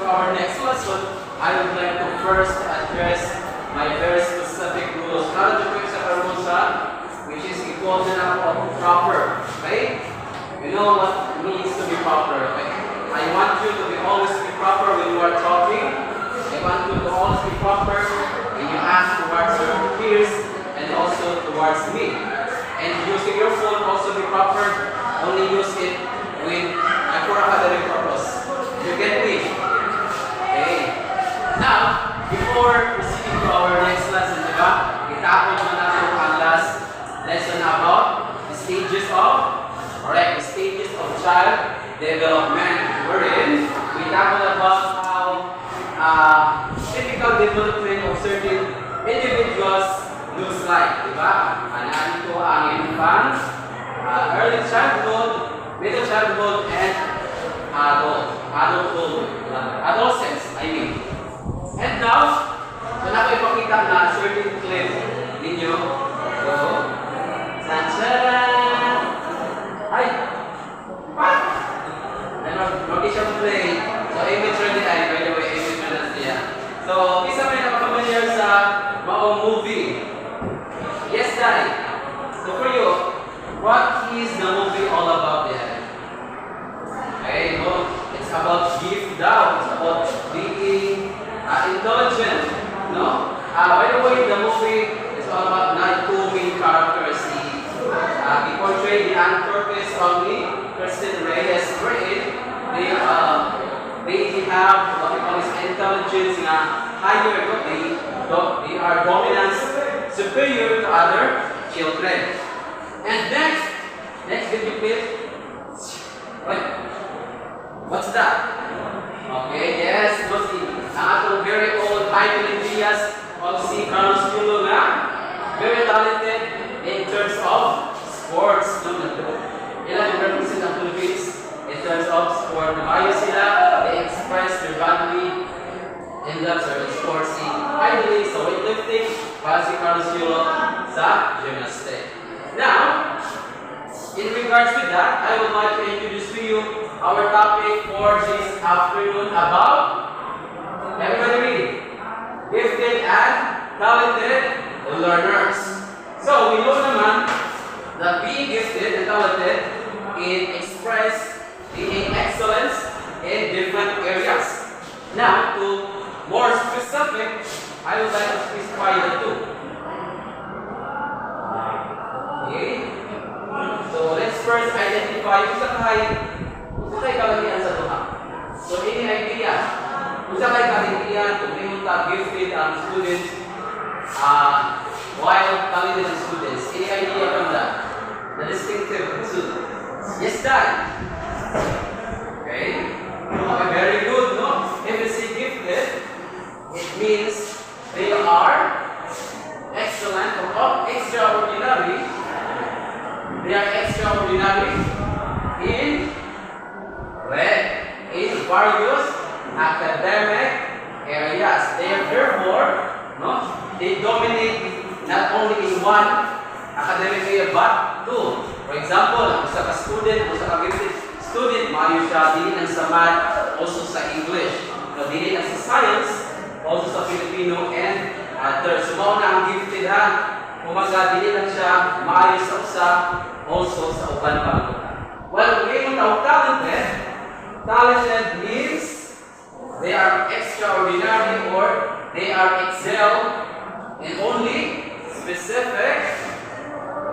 our next lesson, I would like to first address my very specific rules. Para dito yung sa karusa, which is equal na of proper. Okay? You know what it means to be proper. Okay? I want you to always be proper when you are talking. I want you to always be proper when you ask towards your peers and also towards me. And using your phone also be proper. Only use it for academic purpose. You get me? Okay. Now, before proceeding to our next lesson, diba? Itapon mo na ang last lesson about the stages of child development. Wherein, we tackled about how typical development of certain individuals looks like, diba? Ito ang infant, early childhood, middle childhood, and adolescence, I mean. And now, wala ko ipakita na certain clip ninyo. So, Sanchez! Ay! What? Mag-isang play. So, immature din ay, by the way, immature na siya. So, isa may nakapamilyar sa maong movie. Yes, Daddy. So, for you, what is the movie all about there? Okay, no? It's about gift down. It's about being intelligent. No? By the way, the movie is all about not two main characters. He portrayed the anthropist strongly, Kristen Reyes, wherein they have what we call intelligence higher. They are dominant, superior to other children. And next video clip. What's that? Okay, yes, what's the very old Bible Diaz of si Carlos Yulo na very talented in terms of sports. Ilan yung represent ang Philippines in terms of sport. Mayo sila, they express their badly in that certain sports. Ideally, sa weightlifting, para si Carlos Yulo sa gymnastics. Now, in regards to that, I would like to introduce to you our topic for this afternoon about, everybody read, gifted and talented learners. So, we know naman that being gifted and talented it express being excellence in different areas. Now, to more specific, I would like to specify the two. Okay? So, let's first identify kung kay kalahian sa tuha. So, ini idea. Kung kay kalahian, kung may gifted ang students, while talented students. Any idea from that? The distinctive two. Yes, Dad. Okay. Okay, very good, no? If you say gifted, it means they are excellent or extraordinary. They are extraordinary in various academic areas. They are therefore, they dominate not only in one academic area but two. For example, sa student, sa gifted student, maayo siya dili lang sa math, also sa English. Dili lang sa science, also sa Filipino and others. So, na ang gifted kumaga dili lang siya maayo sa usa, also sa uban pa. Well, ngayon ang talented means they are extraordinary or they are excel in only specific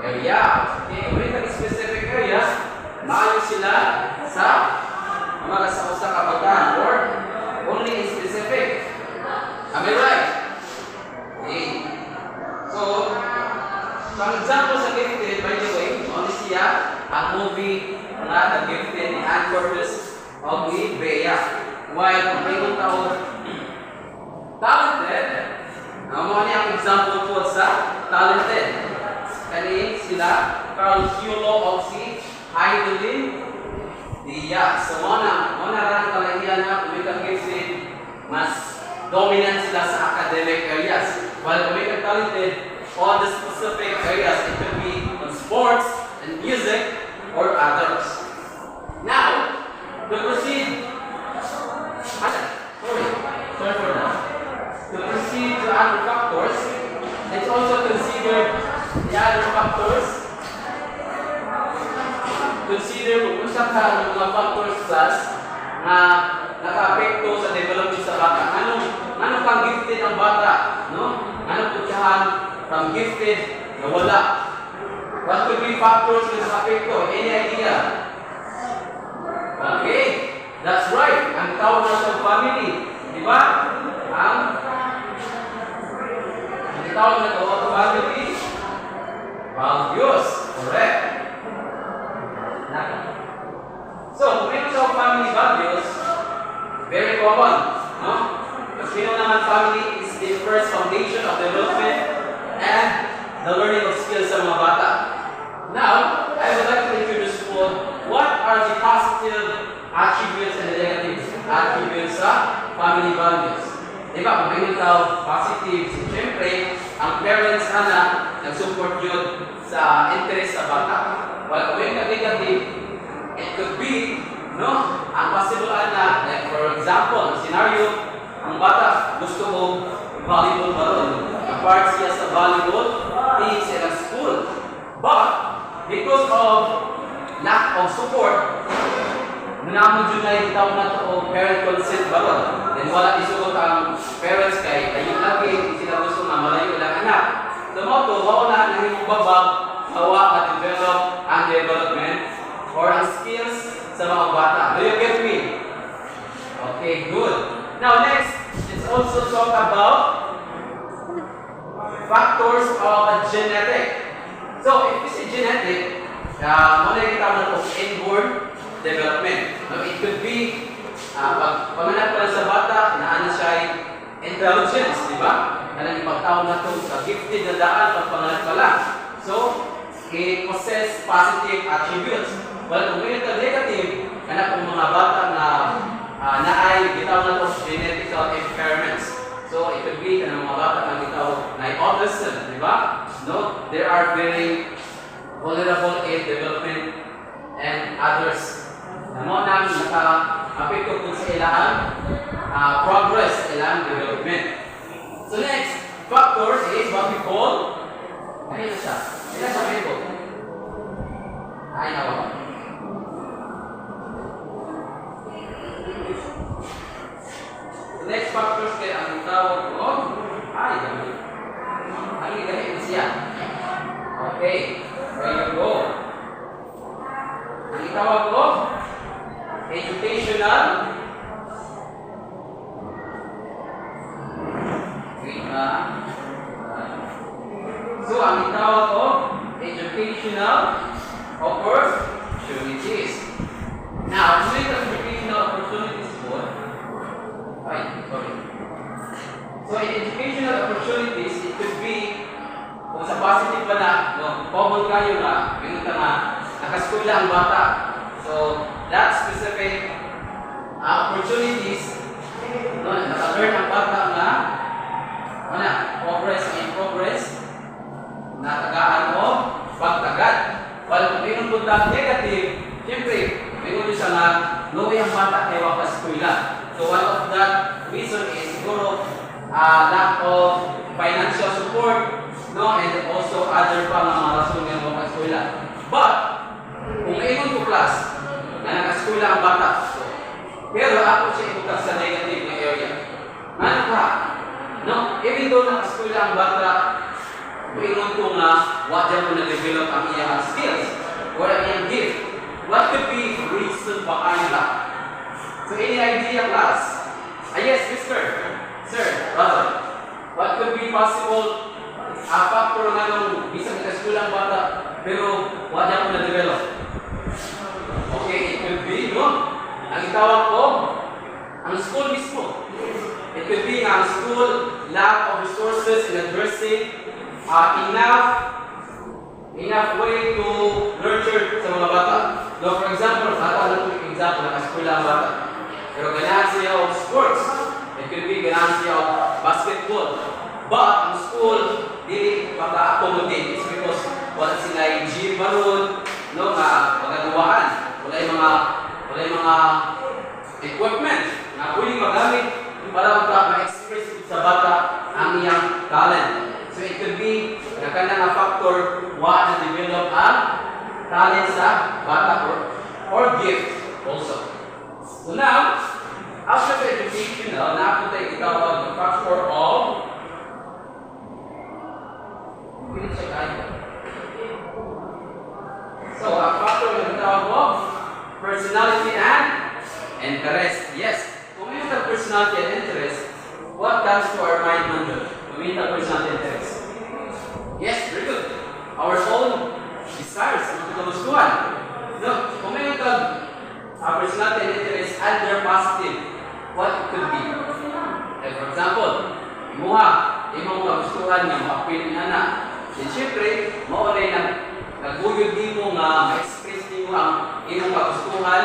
area. Okay, when in specific areas, maayo sila sa mga sa usa ka batan or only in specific. Am I right? Okay. So, for example sa gifted, by the way, only siya ang movie na The Gifted ni Ann Corpus of ni Bea. While kung mayroong tao talented, mo niya ang example po sa talented. Kani sila Carl Yulo of si Idolin Diaz. So muna rin kalahiyan na kung gifted, mas dominant sila sa academic areas. While kung talented, on the specific areas, it could be on sports and music or others. Now, to proceed, ng mga factors class na naka-apekto sa development sa bata. Anong kang gifted ang bata? No? Anong putyahan from gifted na wala? What could be factors na naka-apekto? Any idea? Okay, that's right. Ang tawag na sa family. Di ba? Ang tawag na ito sa family. Values. Correct. So, kung mayroon sa family values, very common. No? Kasi we know naman family is the first foundation of development and the learning of skills sa mga bata. Now, I would like to introduce po what are the positive attributes and the negative attributes sa family values. Diba, kung mayroon tayo positive, siyempre, ang parents na nag-support yun sa interest sa bata. While kung mayroon negative, it could be, no, ang possible na, like for example, scenario, ang bata gusto mo volleyball baron. Apart siya sa volleyball, team sa school. But, because of lack of support, nanamod yun na yung tawag na ito o parent consent baron. Then wala isugot ang parents kay ayun lagi, sila gusto na malayo lang anak. So mo to, wala na yung babag, hawa at develop ang development or ang skills sa mga bata. Do you get me? Okay, good. Now next, let's also talk about factors of genetic. So if you say genetic, muna yung tawag na inborn development. No, it could be pag-panganak pa lang sa bata, naano siya ay intelligence, di ba? Nalang ipagtawag na ito sa gifted na daan pag-panganak pa lang. So, it possess positive attributes. Well, kung mayroon ka negative, anak ng mga bata na ay gitawag na ito genetical impairments. So, it could be ng mga bata na gitawag na autism, di ba? No, they are very vulnerable in development and others. Namo nang naka-apekto po sa ilang progress, ilang development. So next, factors is what we call, ano na siya? Ilan siya may po? Ay, nawa. The next factors kaya ang tawag ko, ay, dami. Ang igahin siya. Okay, there you go. Ang tawag ko, educational. So, ang tawag ko, educational opportunities. Now, when the educational opportunities po, So, in educational opportunities, it could be, kung sa positive ba na, common kayo na, ganun ka na, nakaskwela ang bata. So, that specific opportunities, naka-learn ang bata na progress and progress, natagaan mo, pagtagad. While kung mayroon punta negative, siyempre, mayroon siya na luwi ang bata kay wakaskwela. So, one of that reason is siguro lack of financial support, and also other pa mga rason ng wakaskwela. But, kung mayroon ko class, na nakaskwela ang bata, pero ako siya ibukas sa negative na area. Ano ka? Even though nakaskwela ang bata, mayroon ko nga, wadya mo na-develop ang iyang skills or ang iyang gift. What could be reason behind that? So, any idea, class? Yes, mister. Sir, brother. What could be possible factor nga nung isang nakaskwela ang bata, pero wadya mo na-develop? Okay, it could be, ang itawag ko, ang school mismo. It could be ang school, lack of resources in addressing enough way to nurture sa mga bata. So, for example, nakaskwela ang bata. Pero ganahan siya of sports. It could be ganahan siya of basketball. But, ang school, dili maka-accommodate. It's because wala sila gym baron, nga pagagawaan. Wala yung mga equipment na pwedeng magamit para ma-express sa bata ang iyang talent. So it could be na kanang factor na develop ang talent sa bata or gift also. So now, after the educational, napunta itawag ng factor of so, a factor na itawag of personality and interest. Yes, kung may personality and interest, what comes to our mind Manjot? Kung may personality and interest. Yes, very good. Our own desires, ang kagustuhan. No, kung may personality and interest and they're positive, what it could be? Like for example, imong kagustuhan niya, makapili na na. Then syempre, maulay na naguyod mo nga ma-express mo ang imong kagustuhan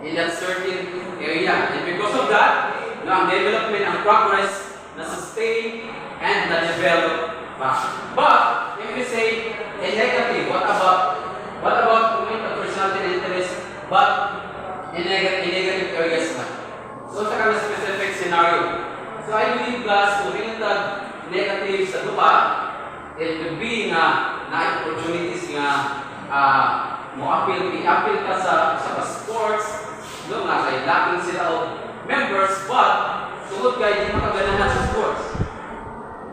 in that certain area. And because of that, ang development, ang progress, na-sustain, and na-develop pa. But, if you say, negative, what about kung may personality and interest, but in negative areas na? So, sa kami specific scenario. So, I believe guys, kung may negative sa tupa, it could be na opportunities nga i-appeal ka sa sports, no, nga kay lacking sila of members, but tungod kay di makaganahan sa sports.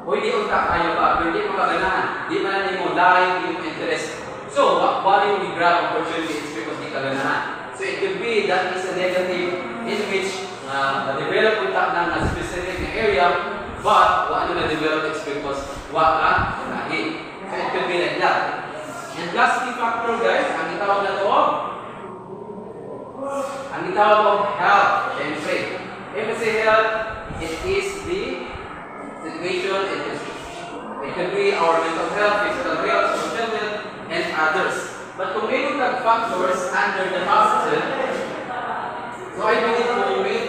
O hindi unta kayo pa, pero hindi makaganahan. Di man na mo lahi, di mo interest. So, why you grab opportunity is because di kaganahan. So, it could be that is a negative in which na-develop unta ng specific area, but wala na-develop is because wala lahi. So, it could be like that. And lastly factor guys, ang itawag na to health, syempre. If I say health, it is the situation, it can be our mental health, physical health, social health, and others. But kung may factors under the positive, so I believe kung may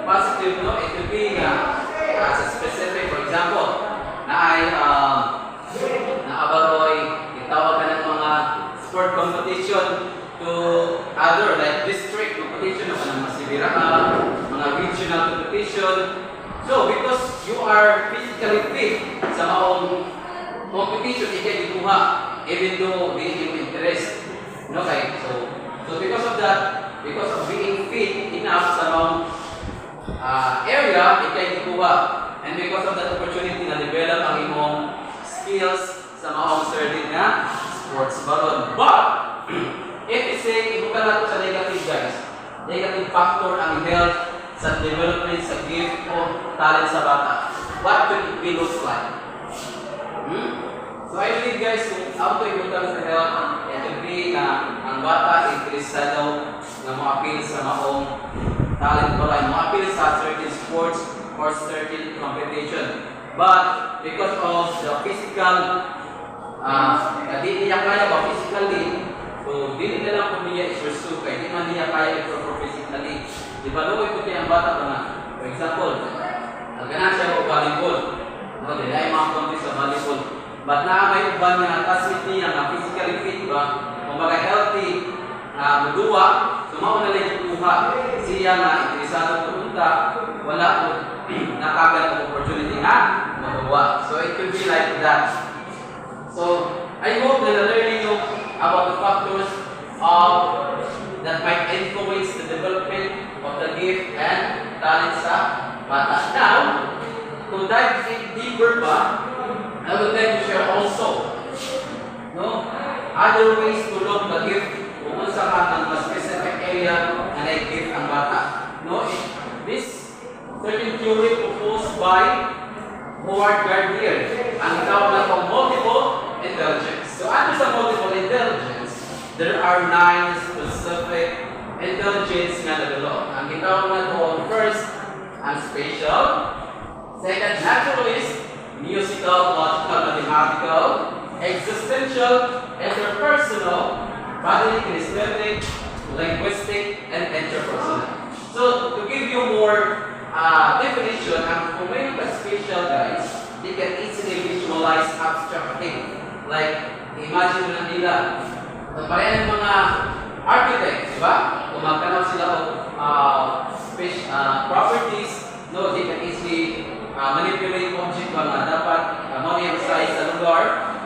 positive, no, it could be as a specific, for example, Abaño, itawag ka ng mga sport competition to other like district competition o mga masibiraan, mga regional competition. So because you are physically fit sa maong competition, ikay ikuha even though di yung interest. Okay, so because of that, because of being fit enough sa maong area, ikay ikuha. And because of that opportunity na develop ang imong skills sa maong certain na sports baron. But if you say, ibuka na ito sa negative guys, negative factor ang health sa development, sa gift o talent sa bata. What could it be looks like? So I believe guys, kung auto ibuka sa health, it could be na ang bata interesado na ma-appeal sa maong talent ko rin, ma-appeal sa certain sports or certain competition. But because of the physical, di niya kaya ba physically, so di na lang kung niya i-pursue, kaya di man niya kaya i-perform physically. Di ba lukoy ko ang bata pa na? For example, nagana siya o volleyball. No, di na yung mga contest sa volleyball. But na may uban niya, tasmit niya na physically fit ba? Kung baga healthy, muduwa, sumaw na lang yung kuha. Siya na interesado pumunta, wala po nakagal ang opportunity na maduwa. So it could be like that. So I hope that learning you about the factors that might influence the development of the gift and talent sa bata. Now, to dive deeper pa, I would like to share also other ways to look the gift kung unsa ka ng specific area na nai-gift ang bata. This certain theory proposed by Howard Gardner, ang tawag na itong multiple intelligence. So under sa multiple intelligence, there are 9 specific intelligence nga develop. Ang tawag na ito first, ang spatial, second, naturalist, musical, logical, mathematical, existential, interpersonal, bodily, kinesthetic, linguistic, and interpersonal. So to give you more definition, kung may spatial guys, they can easily visualize abstract things. Like, imagine na nila, parehan ng mga architects, di ba? Kung magkanaw sila of properties, they can easily manipulate object na dapat ma-emphasize sa lugar.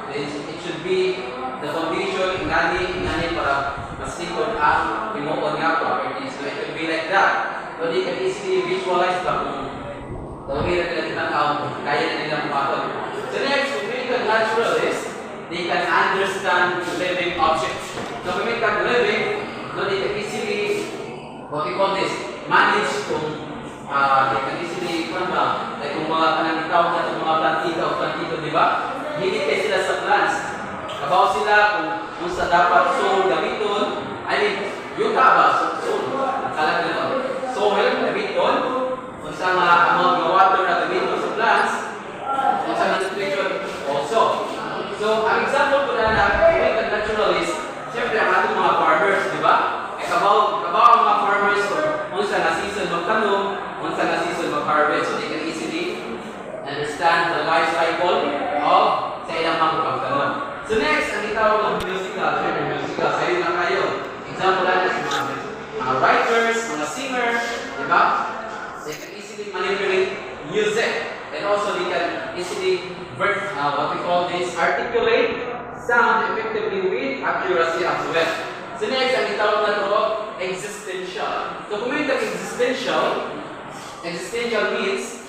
It should be the foundation, ingani para mas sikod ang himuon nga properties. So it could be like that. So they can easily visualize ba kung tawagin na nila tinatawag, kaya na nilang makakot. So next, kung may naturalist, they can understand living objects. So when we can living, no, they can easily, what we call this, manage kung they can easily, like kung mga panangitaw na itong mga plantito, di ba? Hindi kayo sila sa plants. Kabaw sila kung sa dapat soil gamiton, I mean, yung taba, soil, kalag na ito. Soil, gamiton, kung sa mga amount ng water na gamiton sa plants, kung sa nutrition also. So, ang example ko na ang naturalist, siyempre ang ating mga farmers, di ba? Kabaw ang mga farmers kung sa na-season magtanong, kung sa na-season mag-harvest. So, they can easily understand the life cycle of sa ilang mga pagtanong. So, next, ang itawag ng musical. Siyempre, musical. Sa'yo na kayo. Example natin sa mga writers, mga singers, di ba? They can easily manipulate music. And also, they can easily what we call this, articulate sound effectively with accuracy as well. So next, ang itawag na ito, existential. So kung may existential means,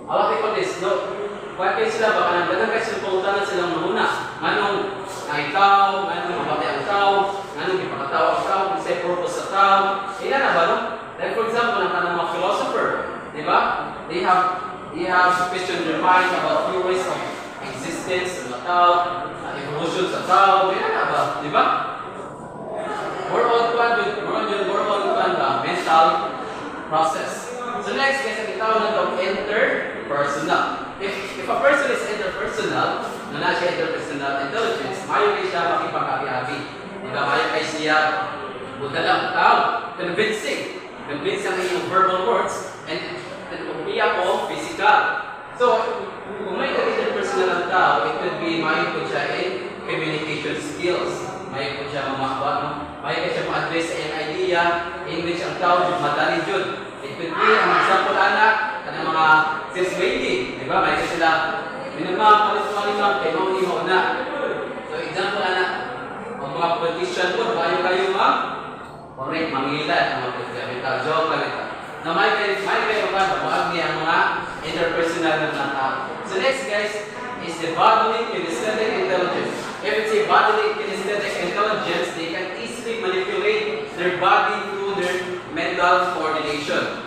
what we call this, no? Kung kayo sila, baka nagdagan kayo sila pautanan silang mahuna. Anong ikaw, anong mabatay ang tao, anong ipakatawa ang tao, kung sa'y purpose sa tao. Ilan na ba, no? Like for example, ang kanang mga philosopher, di ba? They have questioned their mind about theories of existence sa tao, evolution sa tao, ilan na ba, di ba? More on mental process. So next, guys, ang itawag na ito, interpersonal. If a person is interpersonal, na siya interpersonal intelligence, mayo kayo siya makipag-abi-abi. Diba, mayo kayo siya budalang tao, convincing ang iyong verbal words, and umiyak ko, physical. So, kung may interpersonal ang tao, it could be mayo ko siya in communication skills. Mayo ko siya mamakot, no? Mayo ko siya ma-address sa iyong idea, in which ang tao, madali yun. It could be, ang example anak, ng mga sales lady, di ba? May kasi sila, minamang, kay mga iho na. So, example anak, ang mga politician po, kayo correct, mangilan, ang mga politician, joke lang ito. Na may kayo ba, buwag niya ang mga interpersonal na tao. So, next guys, is the bodily kinesthetic intelligence. If it's a bodily kinesthetic intelligence, they can easily manipulate their body through their mental coordination.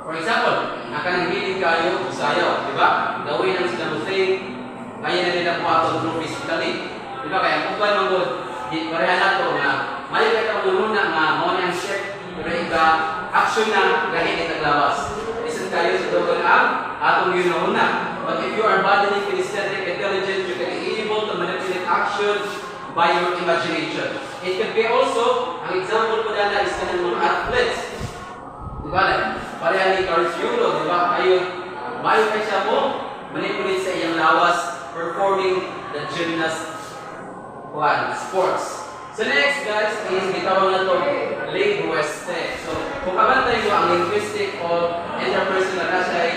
For example, nakananghiling kayo sayaw, di ba? Gawin ang sila mo think, kaya na nila po through physically. Di ba? Kaya kung kayo manggod, pareha na ito na may kayo muna nga mo niyang step, pero iba, action na gahit itaglawas. Listen kayo sa doon ang atong yun na una. But if you are bodily kinesthetic intelligent, you can be able to manipulate action by your imagination. It could be also, ang example ko dala is kanang mga athletes. Diba na? Pareha ni Carciolo, diba? Bayo kayo siya mo, manipulate sa iyang lawas, performing the gymnast sports. So next guys, is bitawag na ito, linguistic. So, kung kabantay mo ang linguistic o interpersonal na siya ay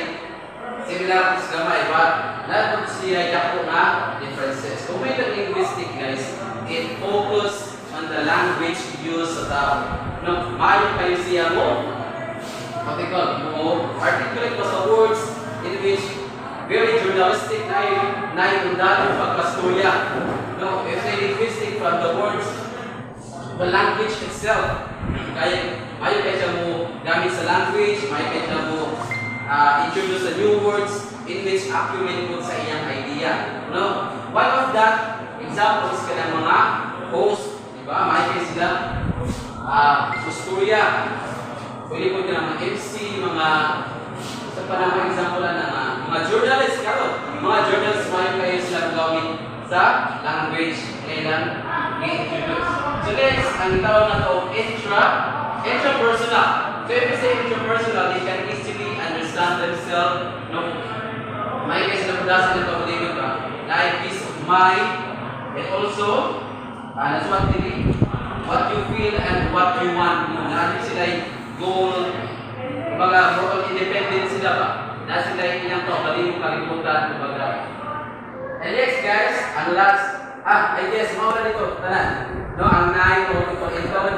similar sa gamay, but lahat siya yako nga differences. Kung may linguistic guys, it focus on the language used sa tao. No, mayo kayo siya mo, what they call, articulate was the words in which very journalistic na yung dating pagkasturya. No, if they linguistic from the words, the language itself. Kaya, mayo kayo siya mo gamit sa language, mayo kayo siya mo introduce the new words in which accurate po sa iyang idea. No? One of that examples ka ng mga host, di ba? Mayo kayo sila kusturya. Pwede po ka ng mga MC, mga sa panahon example na mga journalists karon. Mga journalists mayo kayo sila gawin sa language kailan i-introduce. So next, ang tawag na ito, intrapersonal. So if you say intrapersonal, they can easily understand themselves. No, may kasi na padasan ito, hindi ba? Like peace of mind, and also, that's what they need. What you feel and what you want. Natin sila yung goal, kumbaga, more independent sila ba? Na sila yung ilang kalimutan, kumbaga. And next guys, ang last, I guess, mawala dito, tanan. No, ang 9 o intelligence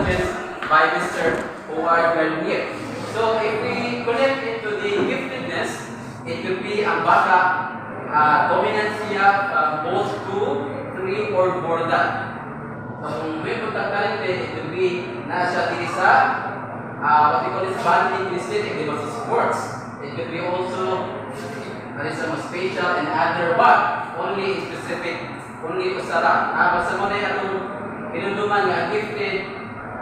by Mr. Howard Garnier. So if we connect it to the giftedness, it could be ang baka dominant siya both 2, 3, or more than. So kung may talented, it could be na siya dito sa what we call is banding listed, it was sports. It could be also some spatial and other, but only specific, only usara. Basta mo na yung pinunduman nga gifted,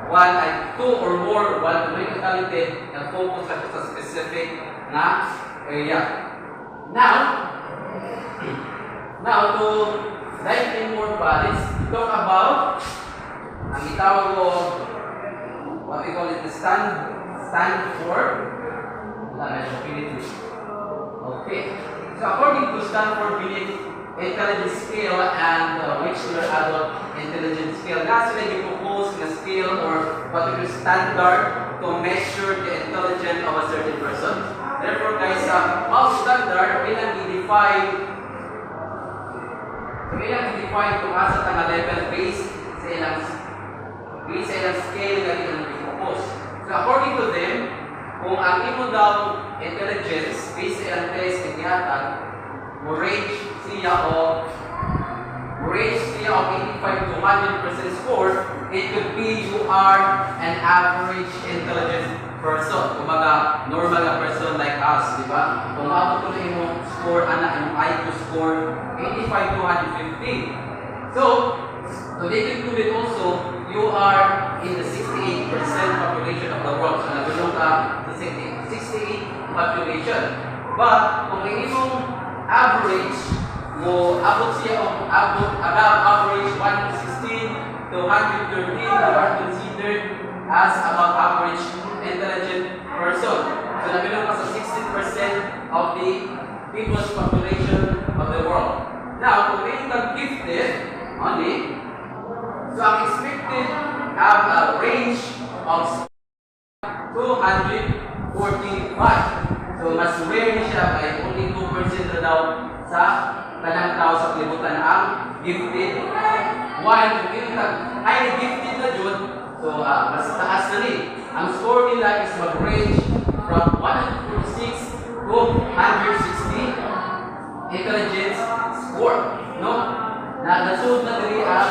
one ay 2 or more, one may talented, na focus sa specific na area. Now to dive in more pa, let's talk about ang itawag ko what we call it the stand for okay. So according to Stanford Binet Intelligence Scale and Wechsler Adult Intelligence Scale, na sila propose na scale or what we call standard to measure the intelligence of a certain person. Therefore guys, ang standard ilang i-define kung asa ka na level based sa ilang scale na ilang i-propose. So according to them, kung ang imo daw intelligence based sa ilang test na tiyatan, mo range siya of 85 to 100% score, it could be you are an average intelligent person. Kumaga, normal na person like us, di ba? Kung mabot ko na yung score, yung IQ score, 85 to 150. So they concluded also, you are in the 68% population of the world. So nagulong ka sa 68 population. But kung yung average mo abot above average 116 to 113, you are considered as above average intelligent person. So nagulong ka sa 16% of the people's population of the world. Now, kung may gifted only, so ang expected have a range of 245. So mas rare ni siya kaya only 2% na daw sa tanang tao sa kalibutan ang gifted. While kung yung highly gifted na dyan, so mas taas na ni. Ang score nila is mag-range from 146 to 160 intelligence score. No? Nasud na diri ang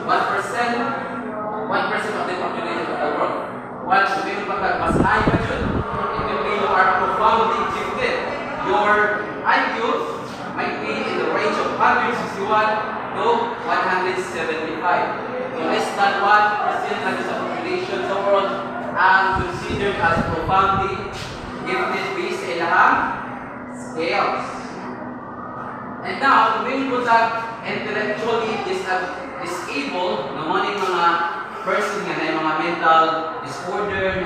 1% of the population of the world. While kung yung mas high pa dyan, it will be you are profoundly gifted. Your IQ might be in the range of 161 to 175. So less than 1% of the population of the world are considered as profoundly gifted based on ilang scales. And now, kung yung intellectually disabled, na mga person nga na mga mental disorder,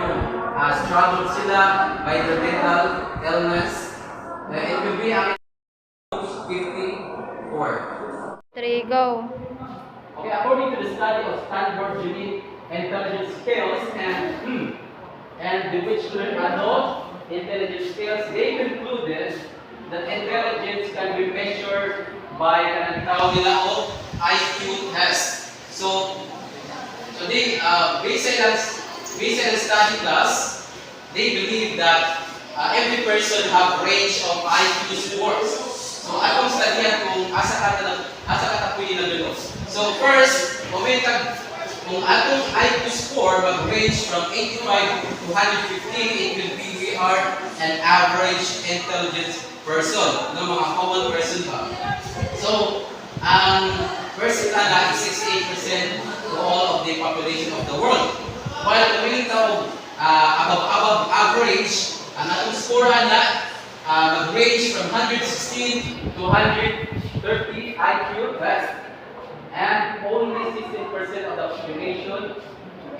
struggle sila by their mental illness, it will be ang 54. 3, go. Okay, according to the study of Stanford Binet Intelligence Scales and the Wechsler Adult Intelligence Scales, they concluded that intelligence can be measured by an tawag nila of IQ test. So they based on study class, they believe that every person have range of IQ scores. So akong studihan kung asa ka pwede na dulo. So first, kung atong IQ score mag-range from 85 to 115, it will be we are an average intelligence person, no mga common person ba. So first na is 68% to all of the population of the world. While kung yung tao above average, ang atong score na mag-range from 116 to 130 IQ test, and only 16% of the population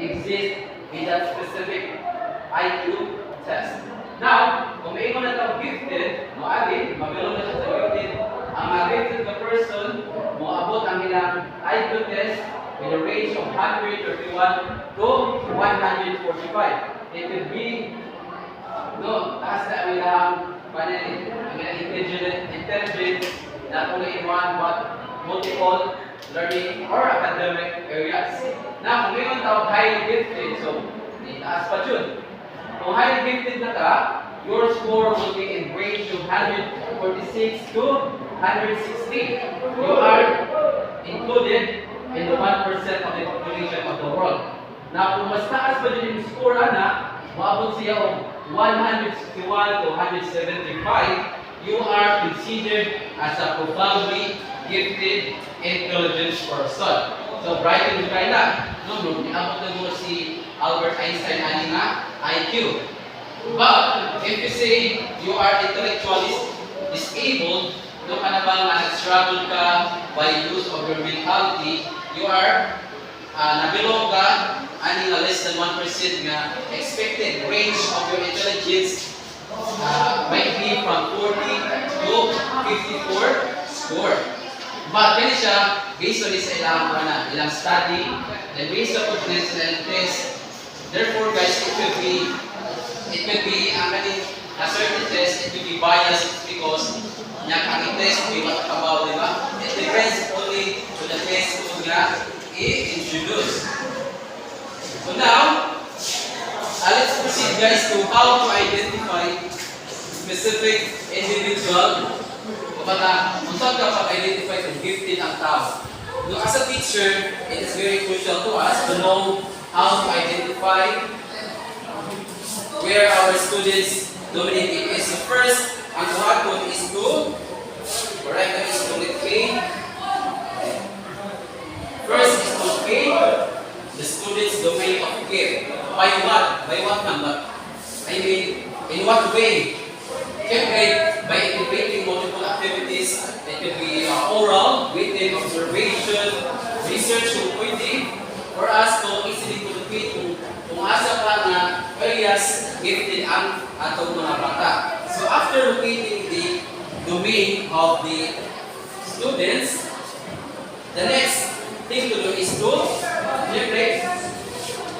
exists in that specific IQ test. Now, kung may na ito gifted, mabilong na siya sa gifted, ang gifted na person, moabot ang ilang IQ test with a range of 131 to 145. It could be taas na ang ilang intelligence, not only in one but multiple learning or academic areas. Now, kung may tawag highly gifted, so taas pa yun. Kung highly gifted na ka, your score will be in range of 146 to 160. You are included in the 1% of the population of the world. Now, kung mas taas pa din yung score, maabot siya o 161 to 175, you are considered as a profoundly gifted, intelligent person. So, bright and bright na. No, niabot na mo si Albert Einstein na IQ. But, if you say you are intellectually disabled, no ka na bang nag-struggle ka by use of your mentality, you are nabilong ka, ani na less than 1% nga expected range of your intelligence might be from 40 to 54 score. But kani siya, based on this ilang study, and based on this test, therefore guys, it could be ang kaning a certain test, it could be biased because ang test may matakabaw, di ba? It depends only to the test kung nga i-introduce. So now, let's proceed guys to how to identify specific individual. Kung saan ka pag-identify kung gifted ang tao. No, as a teacher, it is very crucial to us to know how to identify where our students dominate is. So first, ang tuhatod is to correct that is to locate. First is to locate the student's domain of gift. By what? By what number? I mean, in what way? Siyempre, by integrating multiple activities, it could be oral, written, observation, research, kung pwede, for us to easily locate kung asa pa na areas gifted ang atong mga bata. So after locating the domain of the students, the next thing to do is to,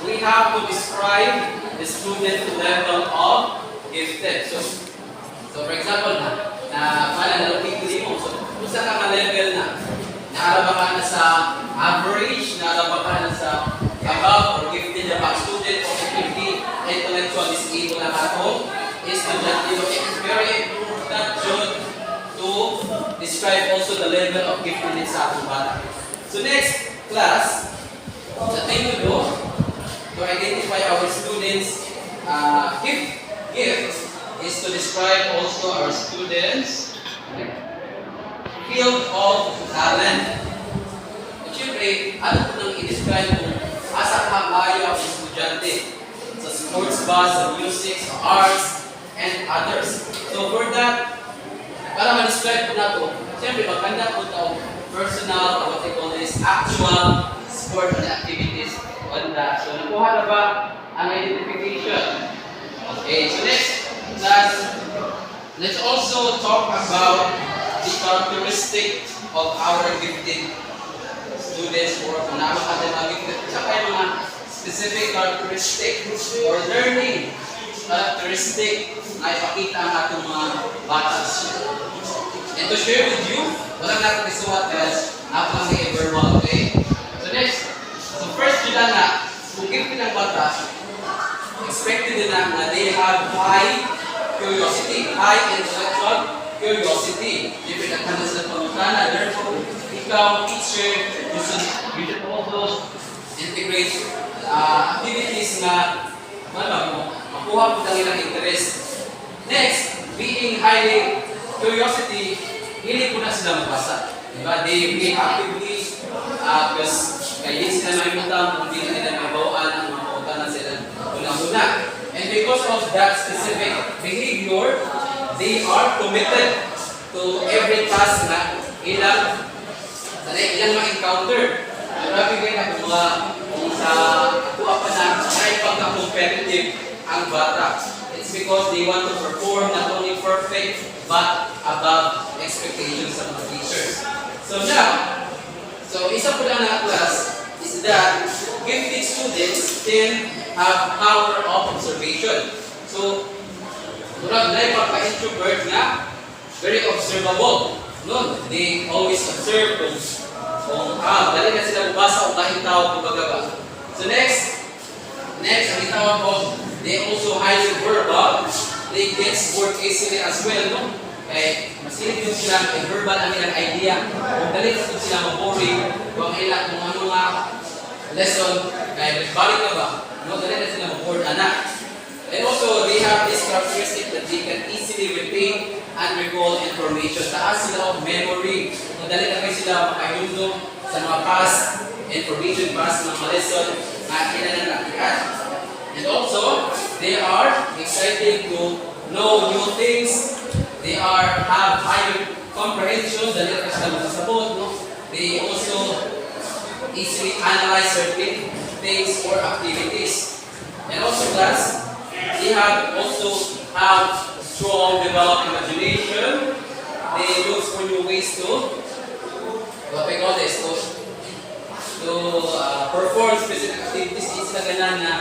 we have to describe the student level of gifted. So for example na-locate mo. So, kung sa ka level na, naaraba ka na sa average, naaraba ka na sa above or gifted na student o activity, intellectual disabled na ako, is very important to describe also the level of giftedness sa atong bata. So next class, the thing to do to identify our students' gift is to describe also our students' field of talent. Siyempre, ano po nang i-describe kung asa ka kaya ang estudyante? Sa sports ba, sa music, sa arts, and others. So for that, para ma-describe po na ito, siyempre, magkanda po ito personal, what they call this, actual sport and activities on that. So nakuha na ba ang identification? Okay, so next class, let's also talk about the characteristic of our gifted students or kung naman natin mga gifted. Saka yung mga specific characteristic or learning characteristic na ipakita ang atong mga batas. And to share with you, walang natin isuwat guys, napang may verbal, okay? So next, so first yun na, kung gifted ang bata, expected din na they have high curiosity, high intellectual curiosity. Siyempre, nagkanda sila pangutana. Therefore, ikaw, teacher, you should also integrate activities na makuha po ng ilang interest. Next, being highly curiosity, hindi po na sila magbasa. Diba? They read actively because kaya sila may mutang kung hindi nila mabawaan ang mga pautanan sila una-una. And because of that specific behavior, they are committed to every task na ilang ma-encounter. Grabe kayo na kung sa kuha pa na ay pagka-competitive ang bata. It's because they want to perform not only perfect but above expectations of the teachers. So now, isa po lang na class is that gifted students can have power of observation. So, murag na pagka-introvert na, very observable. No? They always observe kung dali na sila bubasa o kahit tao kumbaga ba. So next, ang itawag ko they also highly verbal, they get bored easily as well, no? Kaya masilip yun sila, verbal ang ilang idea. Kung dali na sila maboring, kung ano nga lesson, kaya balik ka ba? No, dali na sila mabored, anak. And also, they have this characteristic that they can easily retain and recall information. Taas sila of memory. Madali na kayo sila makayundong sa mga past information, past mga lesson na kailangan natin. And also, they are excited to know new things. They have higher comprehension. Dali na sila masasabot. No? They also easily analyze certain things or activities. And also, class, they also have strong developed imagination. They look for new ways to what we call this to perform specific activities. Hindi sila ganahan na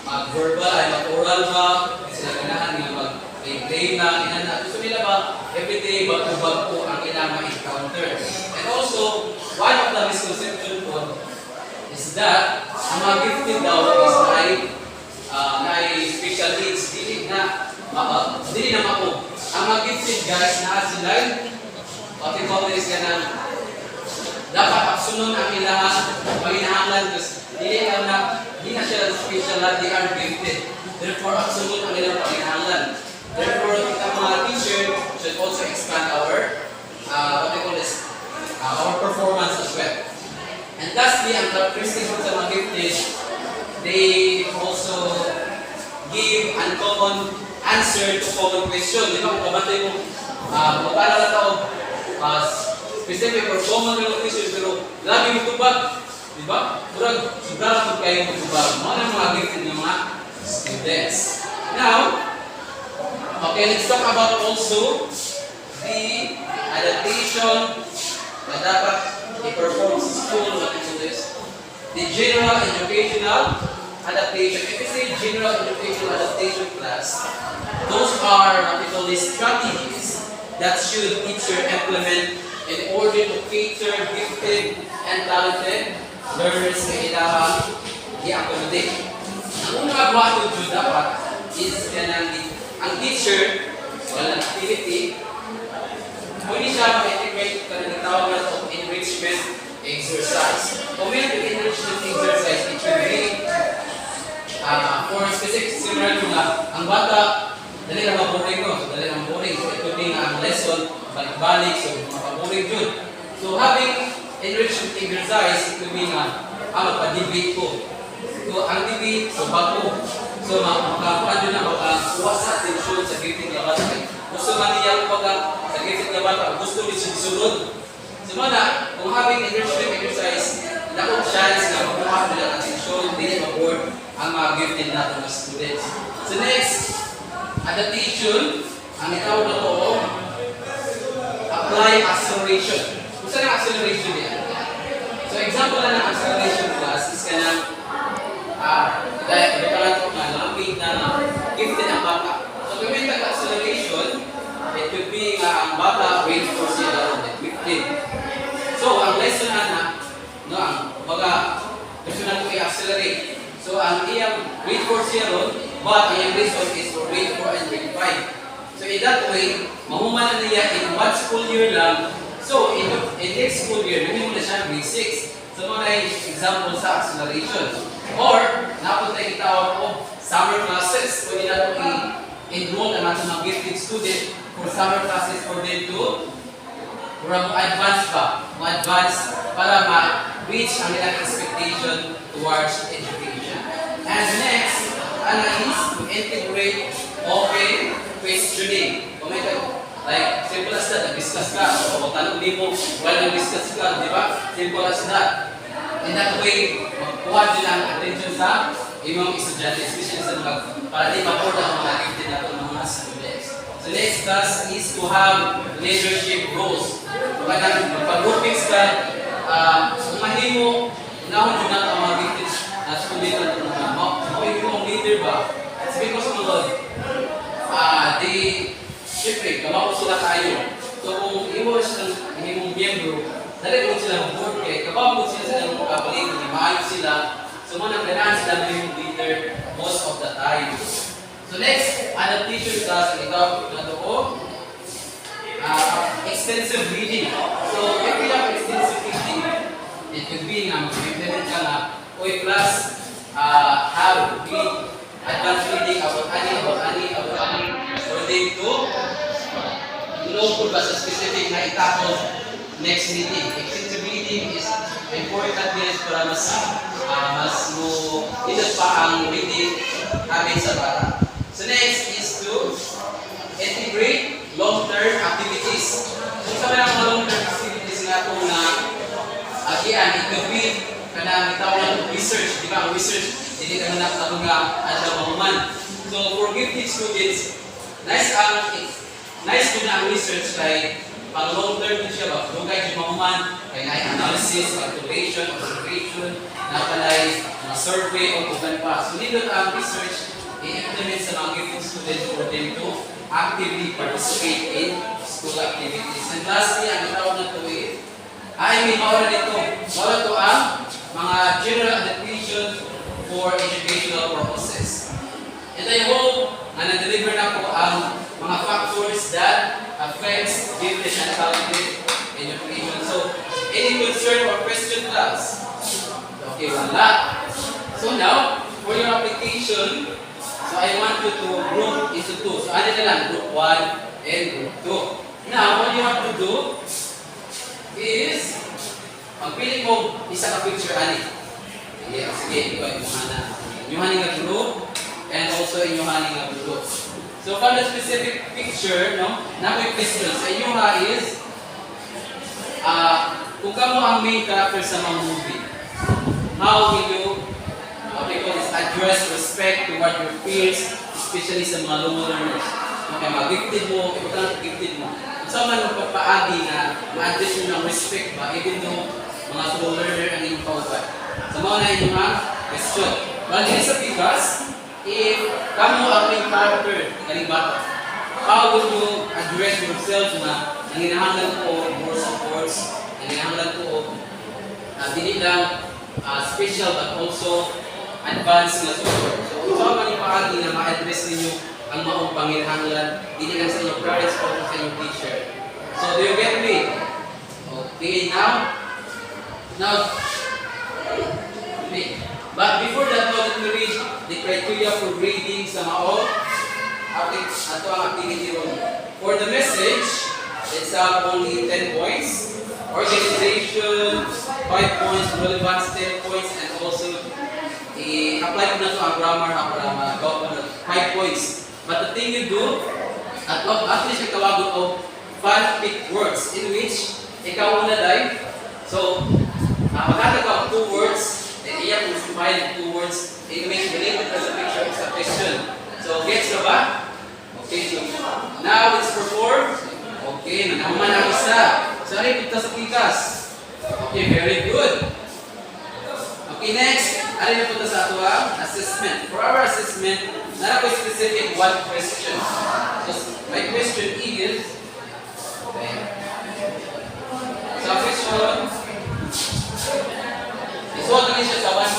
mag-verbal ay mag-oral ba, hindi sila ganahan na mag-play na, inana. Gusto nila ba everyday bago-bago ang kailangan ma-encounter. And also, one of the misconceptions po is that ang mga gifted daw is na special needs, dili na mako. Ang mga gifted guys na sila, what we call this ganang, dapat aksunon ang ilang paginahanglan kasi di na siya special na they are gifted. Therefore, aksunon ang ilang paginahanglan. Therefore, kita mga teacher should also expand our what we call this, our performance as well. And lastly, ang characteristic sa mga gifted, they also give uncommon answer to common question. Di ba kung kabatay mo, paano na tao, specific or common question, pero lagi mo tubag. Di ba? Murag, sobrang pag kayo mo tubag. Mga mga gifted ng mga students. Now, okay, let's talk about also the adaptation na dapat i-perform sa school. What is this? The general educational adaptation. If you say general educational adaptation class, those are what we call these strategies that should teacher implement in order to cater gifted and talented learners na kailangan i-accommodate. Ang unang agwato dito dapat is ang teacher walang activity, pwede siya ma-integrate ka ng tawag na ito enrichment exercise. Kung may enrichment exercise, it should be for specific similar to nga, ang bata, dali na maboring ko. So, dali na maboring. So, it could be nga ang lesson, balik-balik, so mapaboring yun. So, having enrichment exercise, it could be nga, magpa-debate ko. So, ang debate, so bago. So, makakuha yun na, makakuha sa atensyon sa gifted na bata. Gusto man niya sa gifted na bata, gusto rin siya disunod. So, mana, kung having enrichment exercise, nakong chance na makuha nila ang atensyon, hindi ma-board ang mga gifted natin na students. So next, adaptation, ang ikaw na to, apply acceleration. Kung saan ang acceleration yan? So example na ng acceleration class is ka ng lamig na gifted ang bata. So kung may acceleration, it could be ang bata wait for sila gifted. So ang lesson na ang lesson na ito i-accelerate. So, ang iyang grade 4 siya ron, but iyang reason is for grade 4 and grade 5. So, in that way, mahuman na niya in 1 school year lang. So, in next school year, namin mo na siya grade 6. So, mga example sa acceleration. Or, napunta yung tawag ko, summer classes. Pwede na ito i-enroll na natin mga gifted student for summer classes for them to advance pa. Advance para ma-reach ang ilang expectation towards education. And next, is to integrate open questioning. Like, simple as that, nag-discuss ka. O tanong di mo, while nag-discuss ka, di ba? Simple as that. In that way, magkuha din ang attention sa imong estudyante, especially sa mga, para di ma-board ang mga gifted na itong mga students. So next class is to have leadership roles. Pag-groupings ka, kung mahimo, unahon dyan ang mga gifted student na ito naman. Kung yung leader ba, it's because of Lord, siyempre, kamao sila kayo. So kung iwo silang himong miyembro, dali mo sila mag-board kay, kapag sila sa mga kapaligid, maayos sila, so mga nagdanaan sila na yung leader, most of the time. So next, adaptation class, ikaw extensive reading. So if you have extensive reading, it could be nga mag-implement ka nga, oy class, have read advanced reading about any, or they do, local ba sa specific na itapos next meeting. Extensive reading is important din para mas mo ilan pa ang reading habit sa bata. So next is to integrate long-term activities. Kung sa mga long-term activities nga ito na again, it could be kanang itawag ng research, di ba? Ang research, hindi ka nanak na nga at mahuman. So for gifted students, nice ko na ang research kay pang long-term din siya ba? Kung kayo mahuman, kay analysis, calculation, observation, napalay, survey, o kung pa. So dito ang research, i-implement sa mga gifted students for them to actively participate in school activities. And lastly, ang tawag na ito maura dito. Maura ito ang mga general adaptation for educational purposes. And I hope na na-deliver na po ang mga factors that affects gifted and talented education. So, any concern or question, class? Okay, wala. So now, for your application, so I want you to group into two. So ano na lang, group 1 and group 2. Now, what you have to do is, pagpili mo isa ka picture ani. Sige, ikaw inyuhanin nga group and also inyuhanin nga group. So for the specific picture, no, na may question sa inyo is, kung kamo ang main character sa mga movie, how will you address respect toward your peers, especially sa mga low learners. Okay, mag-gifted mo, gifted mo. Sa man magpapaagi na ma-address nyo ng respect ba, even though mga low learner ang inyong kaupat. Sa mga na inyong question. Bali sa pikas, if kamo ang main character, kaling bata, how will you address yourself na nanginahanglan ko more supports, nanginahanglan ko dili lang special but also advanced na support. So, kung saan man yung paagi na ma-address ninyo ang maong pangilhanglan, hindi lang sa inyong parents o sa inyong teacher. So, do you get me? Okay, now, but before that, let me read the criteria for grading sa maong ato ang activity room. For the message, it's only 10 points. Organization, 5 points. Relevance, 10 points. And also, i-apply ko na ito ang grammar, para magawa ko na 5 points. But the thing you do, at least may tawag ko 5 pick words in which ikaw una dahil. So, magkatagaw 2 words, then iya kung sumahil 2 words in which related to the picture is a question. So, gets na ba? Okay, so now it's performed. Okay, nanaman ang isa. Sorry, kita sa pikas. Okay, very good. Okay, next. Ano na punta sa ato ang assessment. For our assessment, nara ko specific one question. So, my question is, so question, isuot na siya sa one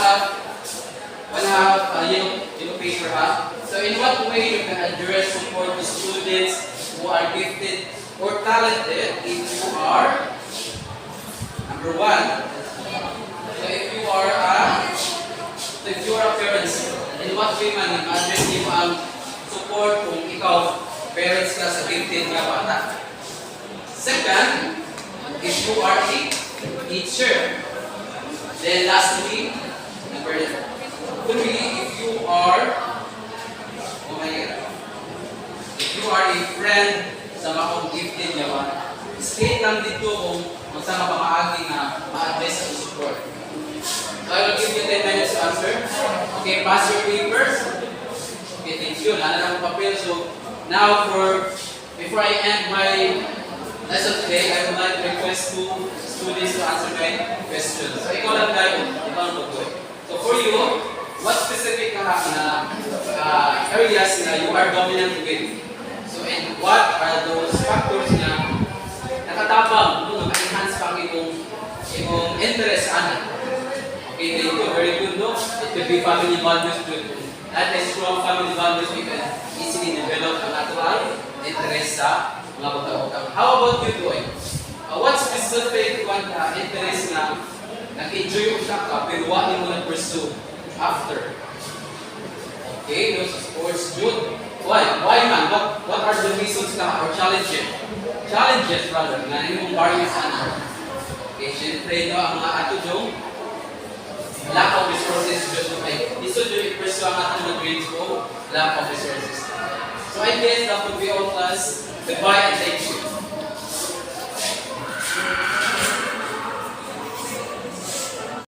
half yellow paper ha. So, in what way you can address support to students who are gifted or talented if you are, number 1, so if you are a parent, in what way man i-address mo ang support kung ikaw parents ka sa gifted nga bata. Second, if you are a teacher. Then lastly, number 3, if you are a friend sa mga gifted nga bata. State lang dito kung saan ka pamaagi na ma-address ang support. So I will give you 10 minutes to answer. Okay, pass your papers. Okay, thank you. Nana lang ang papel. So now before I end my lesson today, I would like to request 2 students to answer my questions. So ikaw lang tayo, ikaw ang tutoy. So for you, what specific areas na you are dominant with? So and what are those factors na nakatabang no, naka-enhance pa ang imong interest ana? Okay, thank you. Very good, no? It could be family values, at a strong family values, we can easily develop ang natural interest sa mga butang-butang. How about you, Boy? What specific interest na nag-enjoy mo siya ka, pero wala mo na-pursue after? Okay, those sports, good. Why? Why man? What are the reasons ka or challenges? Challenges, rather, nga yung barriers ano. Okay, syempre, no, ang mga ato yung lack of resources, just like, iso yung i-pursue ang ato ng grades ko, lack of resources. So I guess that would be all class. Goodbye and thank you.